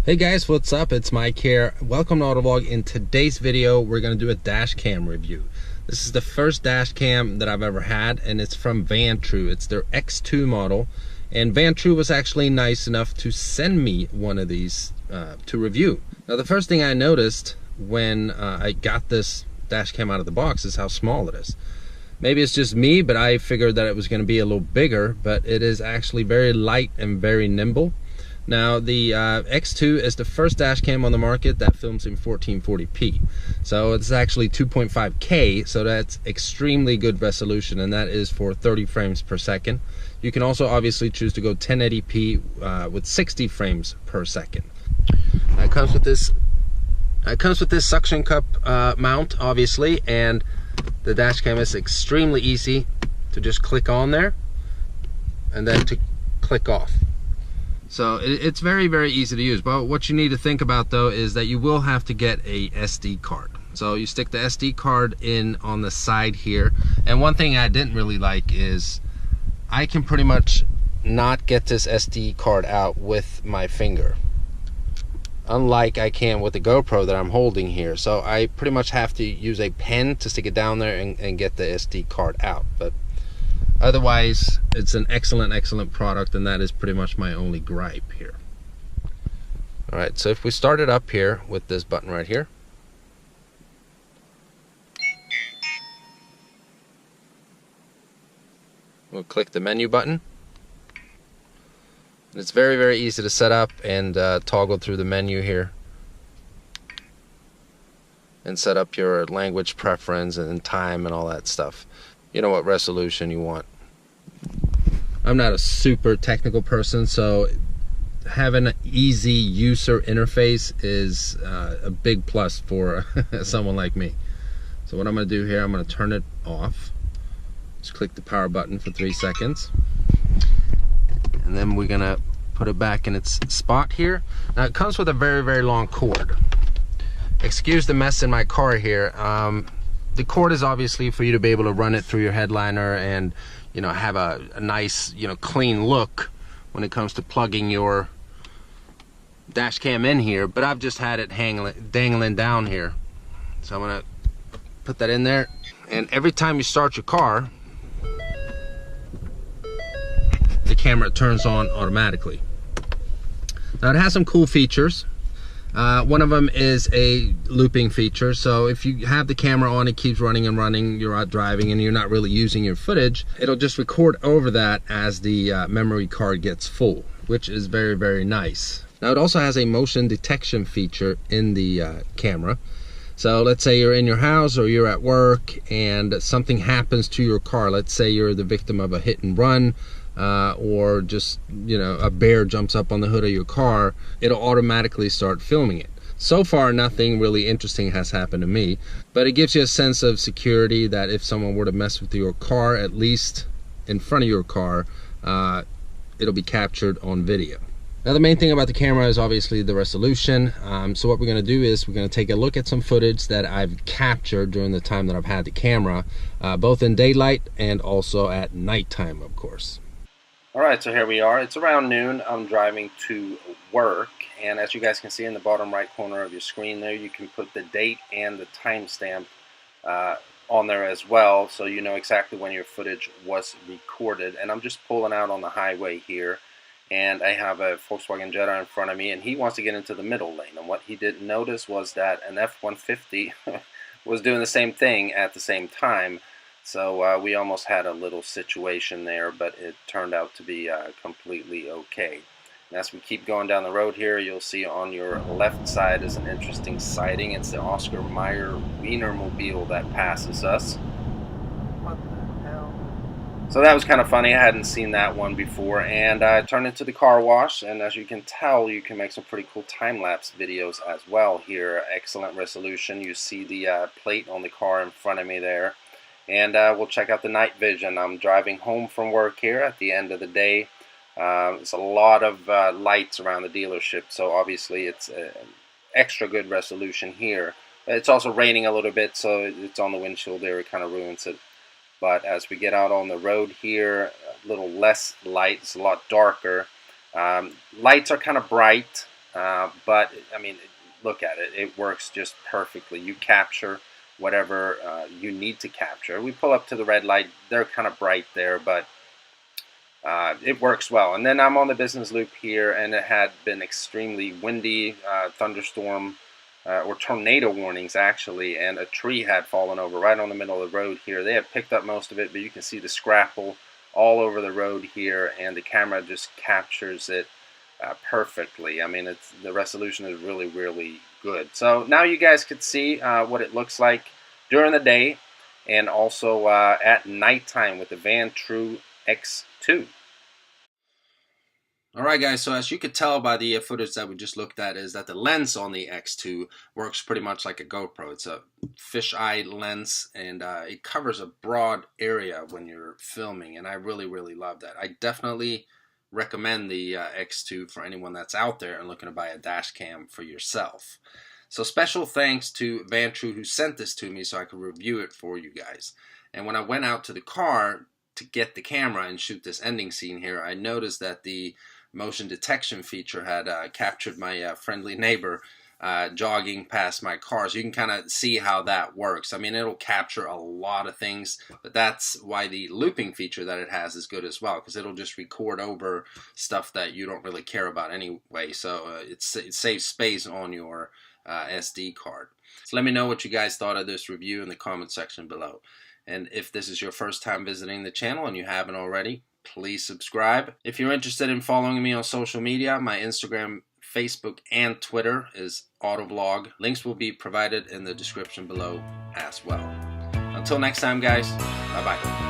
Hey guys, what's up? It's Mike here. Welcome to Autovlog. In today's video, we're going to do a dash cam review. This is the first dash cam that I've ever had, and it's from Vantrue. It's their X2 model, and Vantrue was actually nice enough to send me one of these to review. Now, the first thing I noticed when I got this dash cam out of the box is how small it is. Maybe it's just me, but I figured that it was going to be a little bigger, but it is actually very light and very nimble. Now, the X2 is the first dash cam on the market that films in 1440p. So it's actually 2.5K, so that's extremely good resolution, and that is for 30 frames per second. You can also obviously choose to go 1080p with 60 frames per second. It comes with this suction cup mount, obviously, and the dash cam is extremely easy to just click on there and then to click off. So it's very, very easy to use. But what you need to think about, though, is that you will have to get a SD card. So you stick the SD card in on the side here. And one thing I didn't really like is I can pretty much not get this SD card out with my finger, unlike I can with the GoPro that I'm holding here. So I pretty much have to use a pen to stick it down there and get the SD card out. But otherwise, it's an excellent product, and that is pretty much my only gripe here. Alright, so if we start it up here with this button right here, we'll click the menu button. It's very, very easy to set up and toggle through the menu here and set up your language preference and time and all that stuff. You know what resolution you want. I'm not a super technical person, so having an easy user interface is a big plus for someone like me. So what I'm going to do here, I'm going to turn it off. Just click the power button for 3 seconds. And then we're going to put it back in its spot here. Now, it comes with a very, very long cord. Excuse the mess in my car here. The cord is obviously for you to be able to run it through your headliner and, you know, have a nice, you know, clean look when it comes to plugging your dash cam in here. But I've just had it dangling down here. So I'm going to put that in there. And every time you start your car, the camera turns on automatically. Now, it has some cool features. One of them is a looping feature, so if you have the camera on, it keeps running and running, you're out driving and you're not really using your footage, it'll just record over that as the memory card gets full, which is very, very nice. Now, it also has a motion detection feature in the camera. So let's say you're in your house or you're at work and something happens to your car. Let's say you're the victim of a hit and run, or just, you know, a bear jumps up on the hood of your car, it'll automatically start filming it. So far, nothing really interesting has happened to me, but it gives you a sense of security that if someone were to mess with your car, at least in front of your car, it'll be captured on video. Now, the main thing about the camera is obviously the resolution. So what we're going to do is we're going to take a look at some footage that I've captured during the time that I've had the camera, both in daylight and also at nighttime, of course. Alright, so here we are. It's around noon. I'm driving to work, and as you guys can see in the bottom right corner of your screen there, you can put the date and the timestamp on there as well, so you know exactly when your footage was recorded. And I'm just pulling out on the highway here, and I have a Volkswagen Jetta in front of me, and he wants to get into the middle lane. And what he didn't notice was that an F-150 was doing the same thing at the same time. So we almost had a little situation there, but it turned out to be completely okay. And as we keep going down the road here, you'll see on your left side is an interesting sighting. It's the Oscar Mayer Wienermobile that passes us. What the hell? So that was kind of funny. I hadn't seen that one before. And I turned into the car wash, and as you can tell, you can make some pretty cool time-lapse videos as well here. Excellent resolution. You see the plate on the car in front of me there. And we'll check out the night vision. I'm driving home from work here at the end of the day. There's a lot of lights around the dealership, so obviously it's extra good resolution here. It's also raining a little bit, so it's on the windshield there. It kind of ruins it. But as we get out on the road here, a little less light. It's a lot darker. Lights are kind of bright. but I mean, look at it. It works just perfectly. You capture whatever you need to capture. We pull up to the red light. They're kind of bright there, but it works well. And then I'm on the business loop here, and it had been extremely windy, thunderstorm or tornado warnings actually, and a tree had fallen over right on the middle of the road here. They have picked up most of it, but you can see the scrapple all over the road here, and the camera just captures it perfectly. I mean, the resolution is really, really good. So now you guys could see what it looks like during the day and also at nighttime with the Vantrue X2. Alright guys, so as you could tell by the footage that we just looked at, is that the lens on the X2 works pretty much like a GoPro. It's a fisheye lens, and it covers a broad area when you're filming, and I really, really love that. I definitely recommend the X2 for anyone that's out there and looking to buy a dash cam for yourself. So special thanks to Vantrue who sent this to me so I could review it for you guys. And when I went out to the car to get the camera and shoot this ending scene here, I noticed that the motion detection feature had captured my friendly neighbor jogging past my car. So you can kind of see how that works. I mean, it'll capture a lot of things, but that's why the looping feature that it has is good as well, because it'll just record over stuff that you don't really care about anyway. So it saves space on your SD card. So let me know what you guys thought of this review in the comment section below. And if this is your first time visiting the channel and you haven't already, please subscribe. If you're interested in following me on social media, my Instagram, Facebook, and Twitter is Autovlog. Links will be provided in the description below as well. Until next time, guys, bye-bye.